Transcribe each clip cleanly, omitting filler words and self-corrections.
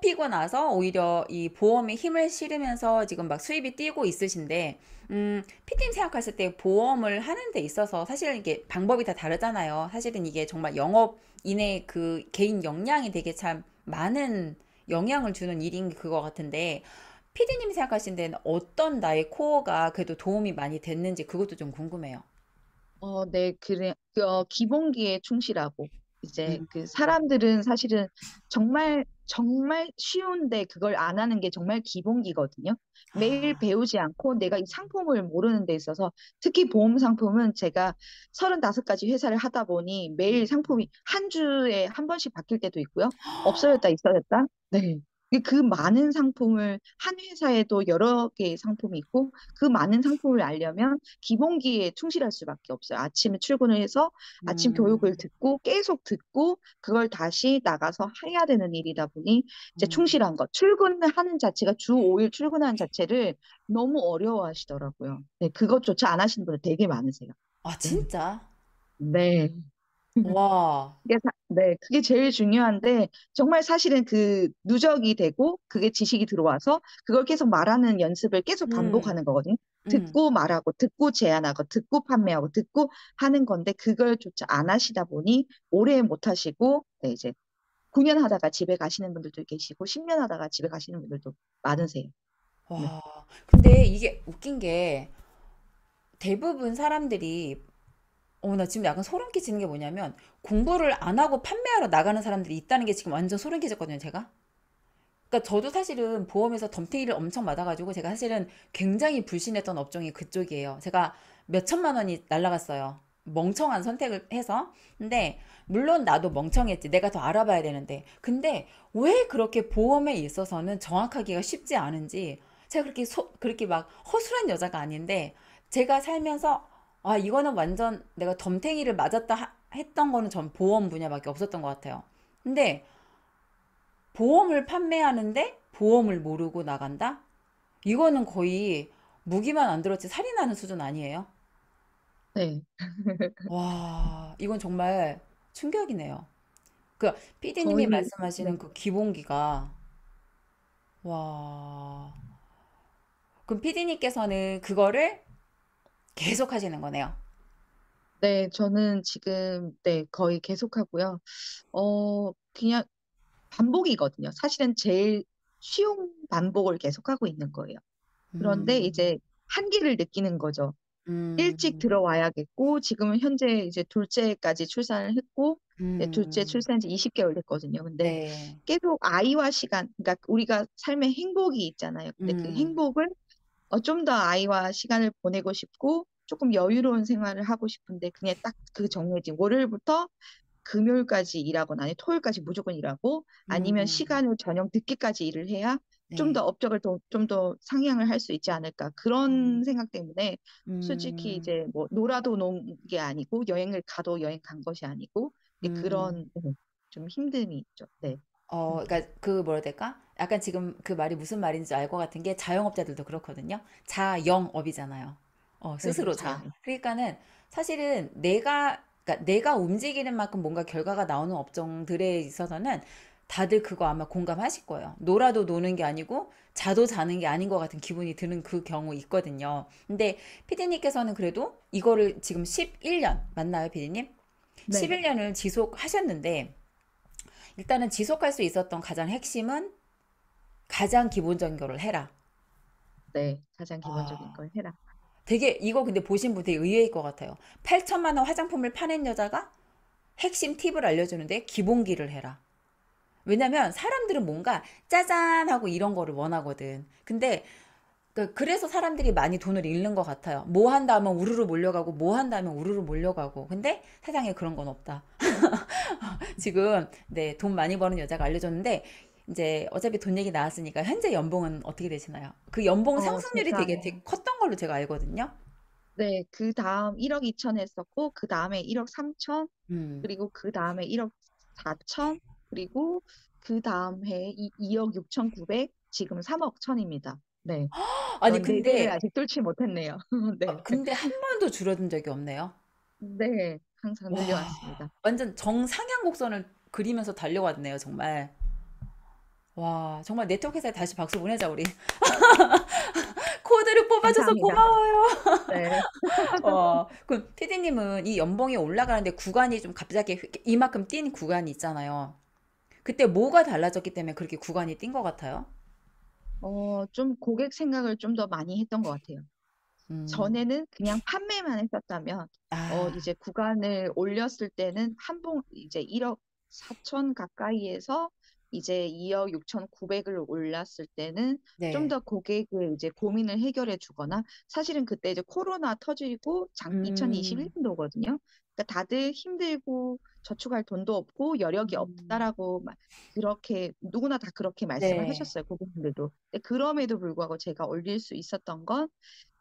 접히고 나서 오히려 이 보험에 힘을 실으면서 지금 막 수입이 뛰고 있으신데, 피디님 생각하실 때 보험을 하는 데 있어서 사실 이게 방법이 다 다르잖아요. 사실은 이게 정말 영업인의 그 개인 역량이 되게 참 많은 영향을 주는 일인 그거 같은데, 피디님이 생각하신 데는 어떤 나의 코어가 그래도 도움이 많이 됐는지 그것도 좀 궁금해요. 네, 그래, 기본기에 충실하고, 이제 음. 그 사람들은 사실은 정말, 정말 쉬운데 그걸 안 하는 게 정말 기본기거든요. 매일 아, 배우지 않고 내가 이 상품을 모르는 데 있어서, 특히 보험 상품은 제가 35가지 회사를 하다 보니 매일 상품이 한 주에 한 번씩 바뀔 때도 있고요. 없어졌다, 있어졌다. 네. 그 많은 상품을 한 회사에도 여러 개의 상품이 있고, 그 많은 상품을 알려면 기본기에 충실할 수밖에 없어요. 아침에 출근을 해서 아침 교육을 음, 듣고 계속 듣고 그걸 다시 나가서 해야 되는 일이다 보니 이제 음. 충실한 것. 출근하는 자체가 주 5일 출근하는 자체를 너무 어려워하시더라고요. 네, 그것조차 안 하시는 분들 되게 많으세요. 아, 네. 진짜? 네. 와, 네, 그게 제일 중요한데, 정말 사실은 그 누적이 되고, 그게 지식이 들어와서, 그걸 계속 말하는 연습을 계속 음, 반복하는 거거든요. 음, 듣고 말하고, 듣고 제안하고, 듣고 판매하고, 듣고 하는 건데, 그걸조차 안 하시다 보니, 오래 못 하시고, 네, 이제 9년 하다가 집에 가시는 분들도 계시고, 10년 하다가 집에 가시는 분들도 많으세요. 네. 와. 근데 이게 웃긴 게 대부분 사람들이, 나 지금 약간 소름 끼치는 게 뭐냐면 공부를 안 하고 판매하러 나가는 사람들이 있다는 게 지금 완전 소름 끼쳤거든요, 제가. 그러니까 저도 사실은 보험에서 덤테이를 엄청 맞아가지고 제가 사실은 굉장히 불신했던 업종이 그쪽이에요. 제가 몇 천만 원이 날라갔어요. 멍청한 선택을 해서. 근데 물론 나도 멍청했지. 내가 더 알아봐야 되는데. 근데 왜 그렇게 보험에 있어서는 정확하기가 쉽지 않은지 제가 그렇게 막 허술한 여자가 아닌데 제가 살면서 이거는 완전 내가 덤탱이를 맞았다 했던 거는 전 보험 분야밖에 없었던 것 같아요. 근데 보험을 판매하는데 보험을 모르고 나간다? 이거는 거의 무기만 안 들었지 살인하는 수준 아니에요? 네. 와, 이건 정말 충격이네요. 그 PD님이 거의, 네. 말씀하시는 그 기본기가 와. 그럼 PD님께서는 그거를 계속 하시는 거네요. 네, 저는 지금, 네, 거의 계속하고요. 그냥 반복이거든요. 사실은 제일 쉬운 반복을 계속하고 있는 거예요. 그런데 음, 이제 한계를 느끼는 거죠. 일찍 음, 들어와야겠고, 지금은 현재 이제 둘째까지 출산을 했고, 네, 둘째 음, 출산한 지 20개월 됐거든요. 근데 네, 계속 아이와 시간, 그러니까 우리가 삶의 행복이 있잖아요. 근데 그 음, 행복을 좀 더 아이와 시간을 보내고 싶고, 조금 여유로운 생활을 하고 싶은데, 그냥 딱 그 정해진 월요일부터 금요일까지 일하거나 아니 토요일까지 무조건 일하고 아니면 음, 시간을 저녁 늦게까지 일을 해야 좀 네, 더 업적을 좀 더 상향을 할 수 있지 않을까 그런 음, 생각 때문에 솔직히 음, 이제 뭐 놀아도 논 게 아니고 여행을 가도 여행 간 것이 아니고 음. 그런 좀 힘듦이 있죠. 네. 그러니까 그 뭐라 해야 될까? 약간 지금 그 말이 무슨 말인지 알 것 같은 게 자영업자들도 그렇거든요. 자영업이잖아요. 네, 스스로 자. 자연히. 그러니까는 사실은 그러니까 내가 움직이는 만큼 뭔가 결과가 나오는 업종들에 있어서는 다들 그거 아마 공감하실 거예요. 놀아도 노는 게 아니고 자도 자는 게 아닌 것 같은 기분이 드는 그 경우 있거든요. 근데 피디님께서는 그래도 이거를 지금 11년 맞나요, 피디님? 네, 11년을 지속하셨는데 일단은 지속할 수 있었던 가장 핵심은 가장 기본적인 거를 해라. 네, 가장 기본적인 아, 걸 해라. 되게 이거 근데 보신 분 되게 의외일 것 같아요. 8천만 원 화장품을 파는 여자가 핵심 팁을 알려주는데 기본기를 해라. 왜냐면 사람들은 뭔가 짜잔 하고 이런 거를 원하거든. 근데 그래서 사람들이 많이 돈을 잃는 것 같아요. 뭐 한다 하면 우르르 몰려가고 뭐 한다 하면 우르르 몰려가고. 근데 세상에 그런 건 없다. 지금 네, 돈 많이 버는 여자가 알려줬는데 이제 어차피 돈 얘기 나왔으니까 현재 연봉은 어떻게 되시나요? 그 연봉 상승률이 제가 되게 컸던 걸로 제가 알거든요. 네, 그 다음 1억 2천 했었고, 그 다음에 1억 3천, 음. 그리고 그 다음에 1억 4천, 그리고 그 다음 해에 2억 6천 9백, 지금 3억 천입니다. 네. 아니 네 개를 근데 아직 뚫지 못했네요. 네. 근데 한 번도 줄어든 적이 없네요. 네. 항상 와, 늘려왔습니다. 완전 정상향 곡선을 그리면서 달려왔네요, 정말. 와, 정말 네트워크 회사에 다시 박수 보내자, 우리. 코드를 뽑아줘서 감사합니다. 고마워요. 네. 그럼 피디님은 이 연봉이 올라가는데 구간이 좀 갑자기 이만큼 뛴 구간이 있잖아요. 그때 뭐가 달라졌기 때문에 그렇게 구간이 뛴 것 같아요? 좀 고객 생각을 좀 더 많이 했던 것 같아요. 음, 전에는 그냥 판매만 했었다면, 아, 이제 구간을 올렸을 때는 이제 1억 4천 가까이에서 이제 2억 6,900을 올랐을 때는 좀 네. 더 고객의 이제 고민을 해결해 주거나, 사실은 그때 이제 코로나 터지고 음, 2021년도거든요. 그러니까 다들 힘들고 저축할 돈도 없고 여력이 음, 없다라고 그렇게 누구나 다 그렇게 말씀을 네. 하셨어요, 고객님들도. 근데 그럼에도 불구하고 제가 올릴 수 있었던 건,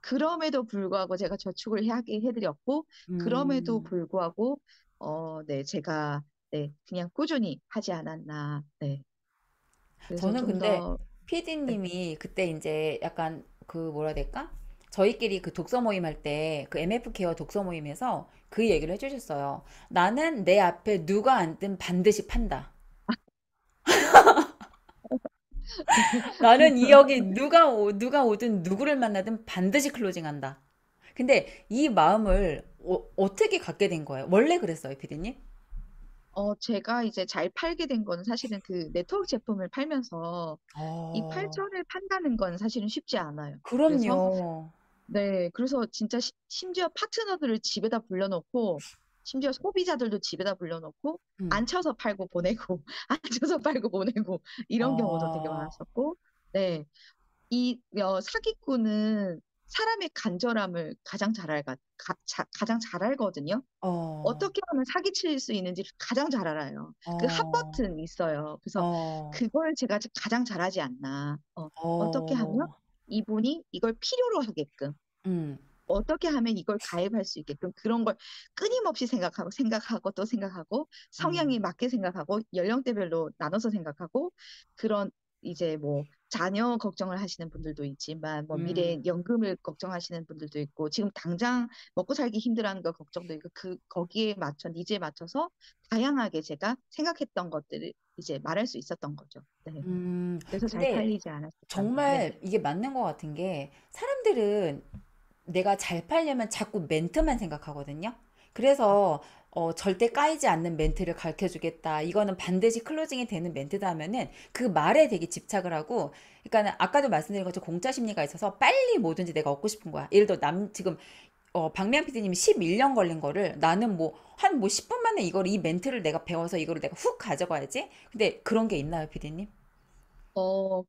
그럼에도 불구하고 제가 저축을 하게 해드렸고, 그럼에도 음, 불구하고, 네, 제가, 네, 그냥 꾸준히 하지 않았나. 네. 그래서 저는 좀 근데 더, 네. 피디님이 그때 이제 약간 그 뭐라 해야 될까? 저희끼리 그 독서 모임 할 때 그 MF 케어 독서 모임에서 그 얘기를 해주셨어요. 나는 내 앞에 누가 앉든 반드시 판다. 나는 이 역이 누가 오든 누구를 만나든 반드시 클로징한다. 근데 이 마음을 어떻게 갖게 된 거예요? 원래 그랬어요, 피디님? 제가 이제 잘 팔게 된 거는 사실은 그 네트워크 제품을 팔면서 이 어, 8천을 판다는 건 사실은 쉽지 않아요. 그래서, 그럼요. 네, 그래서 진짜 심지어 파트너들을 집에다 불러놓고, 심지어 소비자들도 집에다 불러놓고, 음. 앉혀서 팔고 보내고, 앉혀서 팔고 보내고, 이런 경우도 되게 어, 많았었고, 네, 사기꾼은 사람의 간절함을 가장 잘 알거든요. 어, 어떻게 하면 사기칠 수 있는지 가장 잘 알아요. 그 핫 어, 버튼 있어요. 그래서 어, 그걸 제가 가장 잘하지 않나. 어떻게 하면 어, 이분이 이걸 필요로 하게끔, 음, 어떻게 하면 이걸 가입할 수 있게끔, 그런 걸 끊임없이 생각하고 또 생각하고, 성향이 음, 맞게 생각하고, 연령대별로 나눠서 생각하고, 그런 이제 뭐 자녀 걱정을 하시는 분들도 있지만, 뭐 미래 음, 연금을 걱정하시는 분들도 있고, 지금 당장 먹고 살기 힘들어하는 거 걱정도 있고, 거기에 맞춰 니즈에 맞춰서 다양하게 제가 생각했던 것들을 이제 말할 수 있었던 거죠. 네. 그래서 잘 근데 팔리지 않았을까. 네. 정말 이게 맞는 것 같은 게 사람들은 내가 잘 팔려면 자꾸 멘트만 생각하거든요. 그래서 절대 까이지 않는 멘트를 가르쳐 주겠다. 이거는 반드시 클로징이 되는 멘트다 하면은 그 말에 되게 집착을 하고, 그러니까 아까도 말씀드린 것처럼 공짜 심리가 있어서 빨리 뭐든지 내가 얻고 싶은 거야. 예를 들어 지금 박미양 PD님이 11년 걸린 거를 나는 뭐 한 뭐 10분 만에 이 멘트를 내가 배워서 이거를 내가 훅 가져가야지. 근데 그런 게 있나요, PD님?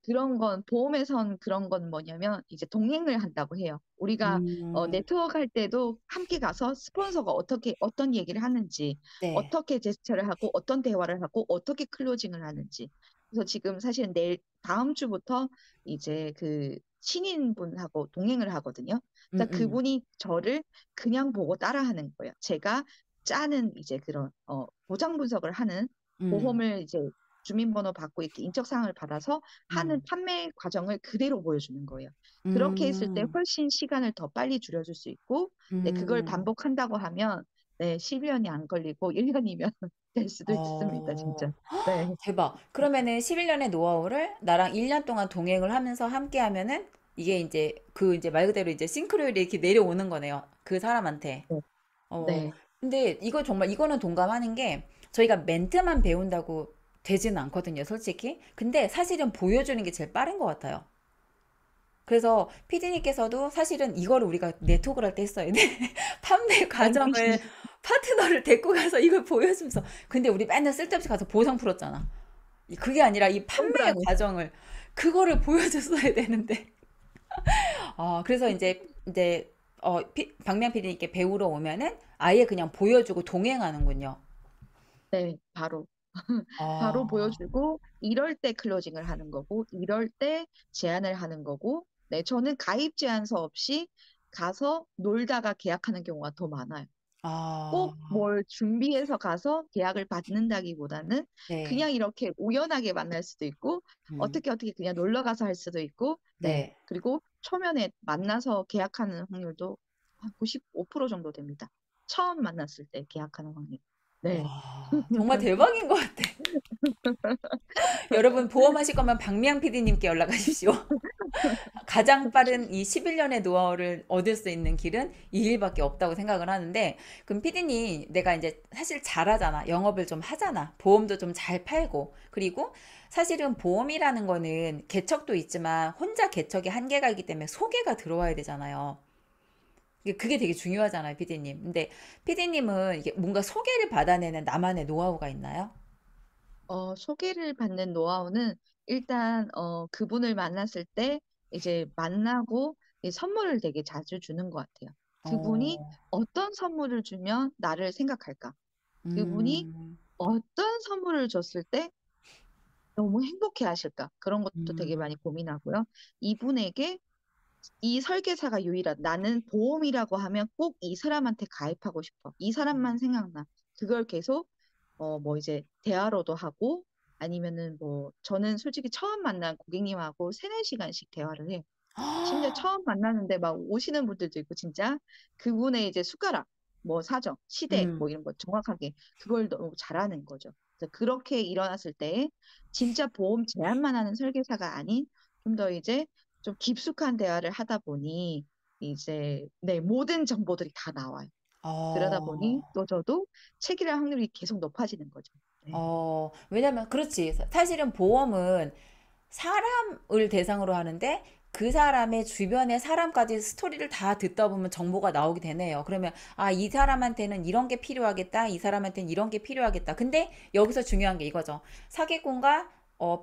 그런 건, 보험에선 그런 건 뭐냐면, 이제 동행을 한다고 해요. 우리가, 음, 네트워크 할 때도 함께 가서 스폰서가 어떤 얘기를 하는지, 네. 어떻게 제스처를 하고, 어떤 대화를 하고, 어떻게 클로징을 하는지. 그래서 지금 사실 다음 주부터 이제 그 신인분하고 동행을 하거든요. 음, 그러니까 음, 그분이 저를 그냥 보고 따라하는 거예요. 제가 짜는 이제 그런, 보장 분석을 하는, 음, 보험을 이제 주민번호 받고 이렇게 인적사항을 받아서 하는 음, 판매 과정을 그대로 보여주는 거예요. 그렇게 했을 때 음, 훨씬 시간을 더 빨리 줄여줄 수 있고, 네, 그걸 음. 반복한다고 하면, 네, 11년이 안 걸리고 1년이면 될 수도 있습니다, 진짜. 어, 네, 대박. 그러면은 11년의 노하우를 나랑 1년 동안 동행을 하면서 함께 하면은 이게 이제 말 그대로 이제 싱크로율이 이렇게 내려오는 거네요. 그 사람한테. 네, 어, 네. 근데 이거는 동감하는 게 저희가 멘트만 배운다고 되지는 않거든요, 솔직히. 근데 사실은 보여주는 게 제일 빠른 것 같아요. 그래서 피디님께서도 사실은 이거를 우리가 네트워크를 할 때 했어야 돼. 판매 과정을 아니, 파트너를 데리고 가서 이걸 보여주면서. 근데 우리 맨날 쓸데없이 가서 보상 풀었잖아. 그게 아니라 이 판매의 동그라미. 과정을 그거를 보여줬어야 되는데. 그래서 이제 박명 PD님께 배우러 오면은 아예 그냥 보여주고 동행하는군요. 네, 바로. 바로 아, 보여주고, 이럴 때 클로징을 하는 거고, 이럴 때 제안을 하는 거고, 네, 저는 가입 제한서 없이 가서 놀다가 계약하는 경우가 더 많아요. 아, 꼭 뭘 준비해서 가서 계약을 받는다기보다는 네, 그냥 이렇게 우연하게 만날 수도 있고, 음, 어떻게 그냥 놀러 가서 할 수도 있고, 네. 네. 그리고 초면에 만나서 계약하는 확률도 한 95% 정도 됩니다. 처음 만났을 때 계약하는 확률. 네. 와, 정말 대박인 것 같아. 여러분 보험하실 거면 박미양 PD님께 연락하십시오. 가장 빠른 이 11년의 노하우를 얻을 수 있는 길은 이 일밖에 없다고 생각을 하는데, 그럼 피디님, 내가 이제 사실 잘하잖아. 영업을 좀 하잖아. 보험도 좀 잘 팔고. 그리고 사실은 보험이라는 거는 개척도 있지만 혼자 개척의 한계가 있기 때문에 소개가 들어와야 되잖아요. 그게 되게 중요하잖아요, 피디님. 근데 피디님은 이게 뭔가 소개를 받아내는 나만의 노하우가 있나요? 소개를 받는 노하우는 일단 그분을 만났을 때 이제 만나고 이 선물을 되게 자주 주는 것 같아요. 그분이 어, 어떤 선물을 주면 나를 생각할까? 그분이 음, 어떤 선물을 줬을 때 너무 행복해 하실까? 그런 것도 되게 음, 많이 고민하고요. 이분에게 이 설계사가 유일한 나는 보험이라고 하면 꼭 이 사람한테 가입하고 싶어. 이 사람만 생각나. 그걸 계속 뭐 이제 대화로도 하고 아니면은 뭐 저는 솔직히 처음 만난 고객님하고 세네 시간씩 대화를 해요. 심지어 처음 만나는데 막 오시는 분들도 있고 진짜 그분의 이제 숟가락, 뭐 사정, 시댁 음. 뭐 이런 거 정확하게 그걸 너무 잘하는 거죠. 그래서 그렇게 일어났을 때 진짜 보험 제안만 하는 설계사가 아닌 좀 더 이제 좀 깊숙한 대화를 하다 보니 이제 네, 모든 정보들이 다 나와요. 그러다 보니 어, 또 저도 책임질 확률이 계속 높아지는 거죠. 네. 왜냐면, 그렇지. 사실은 보험은 사람을 대상으로 하는데 그 사람의 주변의 사람까지 스토리를 다 듣다 보면 정보가 나오게 되네요. 그러면, 아, 이 사람한테는 이런 게 필요하겠다. 이 사람한테는 이런 게 필요하겠다. 근데 여기서 중요한 게 이거죠. 사기꾼과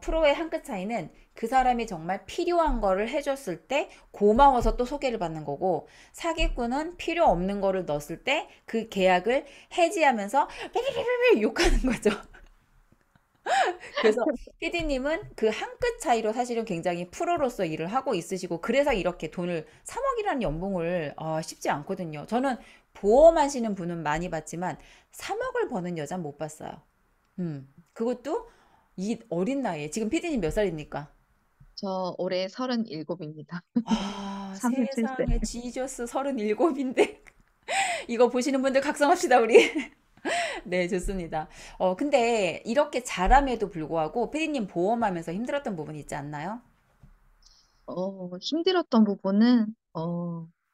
프로의 한 끗 차이는 그 사람이 정말 필요한 거를 해줬을 때 고마워서 또 소개를 받는 거고, 사기꾼은 필요 없는 거를 넣었을 때 그 계약을 해지하면서 욕하는 거죠. 그래서 PD님은 그 한 끗 차이로 사실은 굉장히 프로로서 일을 하고 있으시고, 그래서 이렇게 돈을 3억이라는 연봉을 쉽지 않거든요. 저는 보험하시는 분은 많이 봤지만 3억을 버는 여자는 못 봤어요. 그것도 이 어린 나이에. 지금 PD님 몇 살입니까? 저 올해 37입니다. 아, 37세. 세상에 지저스 37인데 이거 보시는 분들 각성합시다 우리. 네, 좋습니다. 근데 이렇게 잘함에도 불구하고 피디님 보험하면서 힘들었던 부분이 있지 않나요? 힘들었던 부분은,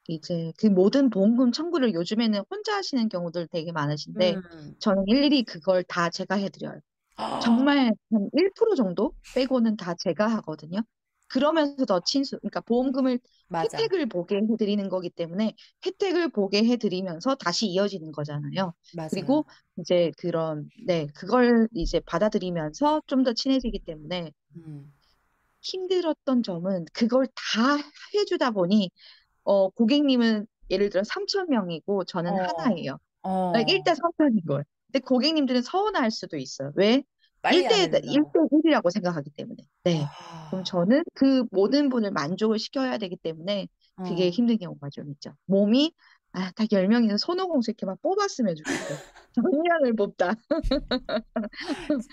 이제 그 모든 보험금 청구를 요즘에는 혼자 하시는 경우들 되게 많으신데, 음. 저는 일일이 그걸 다 제가 해드려요. 정말 한 1% 정도 빼고는 다 제가 하거든요. 그러면서 더 친수, 그러니까 보험금을 맞아. 혜택을 보게 해드리는 거기 때문에 혜택을 보게 해드리면서 다시 이어지는 거잖아요. 맞아요. 그리고 이제 그런, 네, 그걸 이제 받아들이면서 좀 더 친해지기 때문에 음. 힘들었던 점은 그걸 다 해주다 보니 고객님은 예를 들어 3천 명이고 저는 어. 하나예요. 어. 1대 3천인 거예요. 근데 고객님들은 서운할 수도 있어요. 왜? 빨리 해야 1대 된다고. 1이라고 생각하기 때문에. 네. 그럼 아. 저는 그 모든 분을 만족을 시켜야 되기 때문에 그게 어. 힘든 경우가 좀 있죠. 몸이 딱 10명이서 손오공수 이렇게 막 뽑았으면 좋겠어요. 정량을 뽑다.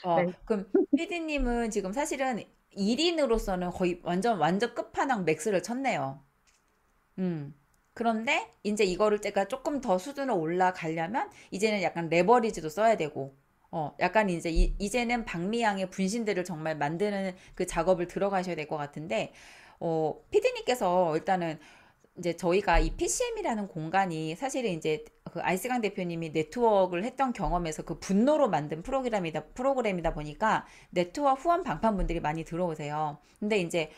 네. 그럼 피디님은 지금 사실은 1인으로서는 거의 완전 끝판왕 맥스를 쳤네요. 음. 그런데 이제 이거를 제가 조금 더 수준을 올라가려면 이제는 약간 레버리지도 써야 되고, 약간 이제 이제는 박미양의 분신들을 정말 만드는 그 작업을 들어가셔야 될 것 같은데, 피디님께서 일단은 이제 저희가 이 PCM이라는 공간이 사실은 이제 그 아이스강 대표님이 네트워크를 했던 경험에서 그 분노로 만든 프로그램이다 보니까 네트워크 후원 방판분들이 많이 들어오세요. 근데 이제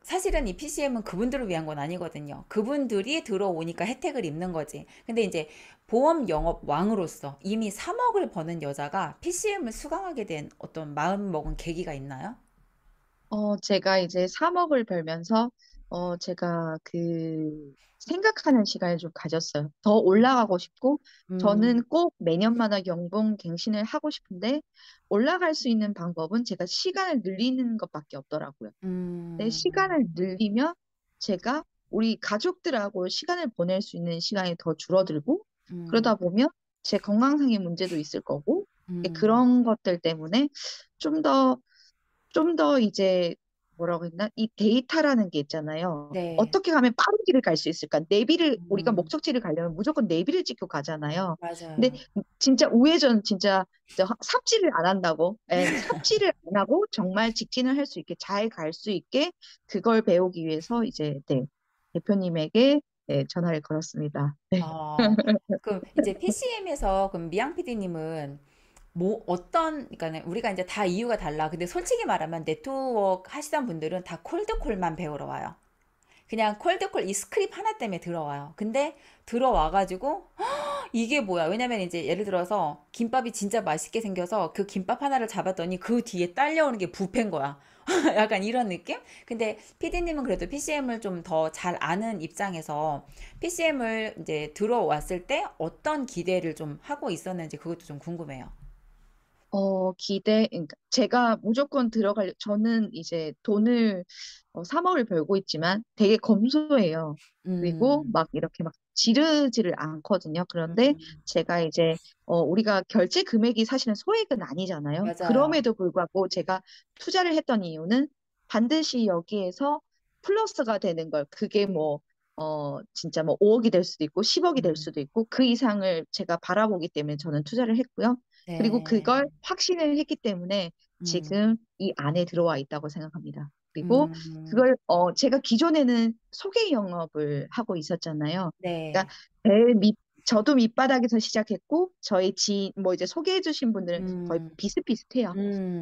사실은 이 PCM은 그분들을 위한 건 아니거든요. 그분들이 들어오니까 혜택을 입는 거지. 근데 이제 보험 영업 왕으로서 이미 3억을 버는 여자가 PCM을 수강하게 된 어떤 마음 먹은 계기가 있나요? 제가 이제 3억을 벌면서, 제가 생각하는 시간을 좀 가졌어요. 더 올라가고 싶고, 음, 저는 꼭 매년마다 연봉 갱신을 하고 싶은데, 올라갈 수 있는 방법은 제가 시간을 늘리는 것밖에 없더라고요. 내 음, 시간을 늘리면 제가 우리 가족들하고 시간을 보낼 수 있는 시간이 더 줄어들고, 음, 그러다 보면 제 건강상의 문제도 있을 거고, 음, 그런 것들 때문에 좀 더, 좀 더 이제 뭐라고 했나? 이 데이터라는 게 있잖아요. 네. 어떻게 하면 빠른 길을 갈 수 있을까? 내비를, 우리가 음, 목적지를 가려면 무조건 내비를 찍고 가잖아요. 근데 맞아요. 진짜 우회전, 진짜 삽질을 안 한다고, 예, 삽질을 안 하고 정말 직진을 할 수 있게, 잘 갈 수 있게, 그걸 배우기 위해서 이제, 네, 대표님에게 네, 전화를 걸었습니다. 네. 어, 그럼 이제 PCM에서 그럼 미양 PD님은 뭐 어떤 그러니까 우리가 이제 다 이유가 달라. 근데 솔직히 말하면 네트워크 하시던 분들은 다 콜드콜만 배우러 와요. 그냥 콜드콜 이 스크립 하나 때문에 들어와요. 근데 들어와가지고 이게 뭐야? 왜냐면 이제 예를 들어서 김밥이 진짜 맛있게 생겨서 그 김밥 하나를 잡았더니 그 뒤에 딸려오는 게 뷔페인 거야. 약간 이런 느낌? 근데 PD님은 그래도 PCM을 좀 더 잘 아는 입장에서 PCM을 이제 들어왔을 때 어떤 기대를 좀 하고 있었는지 그것도 좀 궁금해요. 그러니까 제가 무조건 저는 이제 돈을 3억을 벌고 있지만 되게 검소해요. 그리고 음, 막 이렇게 막 지르지를 않거든요. 그런데 음, 제가 이제, 우리가 결제 금액이 사실은 소액은 아니잖아요. 맞아요. 그럼에도 불구하고 제가 투자를 했던 이유는 반드시 여기에서 플러스가 되는 걸, 그게 뭐, 진짜 뭐 5억이 될 수도 있고 10억이 될 음, 수도 있고 그 이상을 제가 바라보기 때문에 저는 투자를 했고요. 그리고 네. 그걸 확신을 했기 때문에 음, 지금 이 안에 들어와 있다고 생각합니다. 그리고 음, 그걸 제가 기존에는 소개 영업을 하고 있었잖아요. 네. 그러니까 제일 밑 저도 밑바닥에서 시작했고 저희 뭐 이제 소개해 주신 분들은 거의 음, 비슷비슷해요.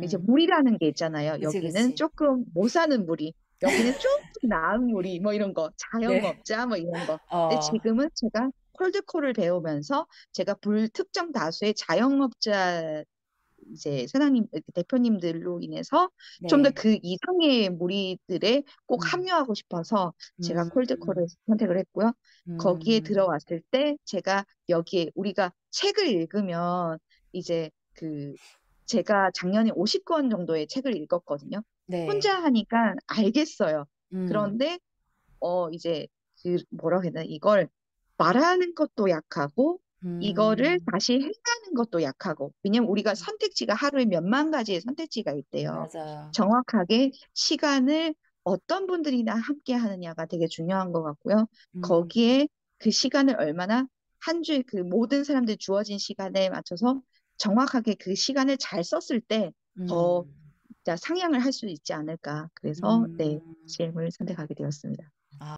이제 음, 물이라는 게 있잖아요. 그치, 여기는 그치. 조금 못 사는 물이, 여기는 조금 나은 물이, 뭐 이런 거, 네. 자영업자 뭐 이런 거. 근데 어, 지금은 제가 콜드콜을 배우면서 제가 불특정 다수의 자영업자 이제 사장님, 대표님들로 인해서 좀 더 네. 그 이상의 무리들에 꼭 음, 합류하고 싶어서 제가 음, 콜드콜을 선택을 했고요. 거기에 음, 들어왔을 때 제가 여기에 우리가 책을 읽으면 이제 제가 작년에 50권 정도의 책을 읽었거든요. 네. 혼자 하니까 알겠어요. 음, 그런데 이제 뭐라고 해야 되나, 이걸 말하는 것도 약하고 이거를 음, 다시 행하는 것도 약하고. 왜냐면 우리가 선택지가 하루에 몇만 가지의 선택지가 있대요. 맞아요. 정확하게 시간을 어떤 분들이나 함께 하느냐가 되게 중요한 것 같고요. 음, 거기에 그 시간을 얼마나, 한 주에 그 모든 사람들 주어진 시간에 맞춰서 정확하게 그 시간을 잘 썼을 때 더 음, 상향을 할 수 있지 않을까. 그래서 네, 음. CM을 선택하게 되었습니다.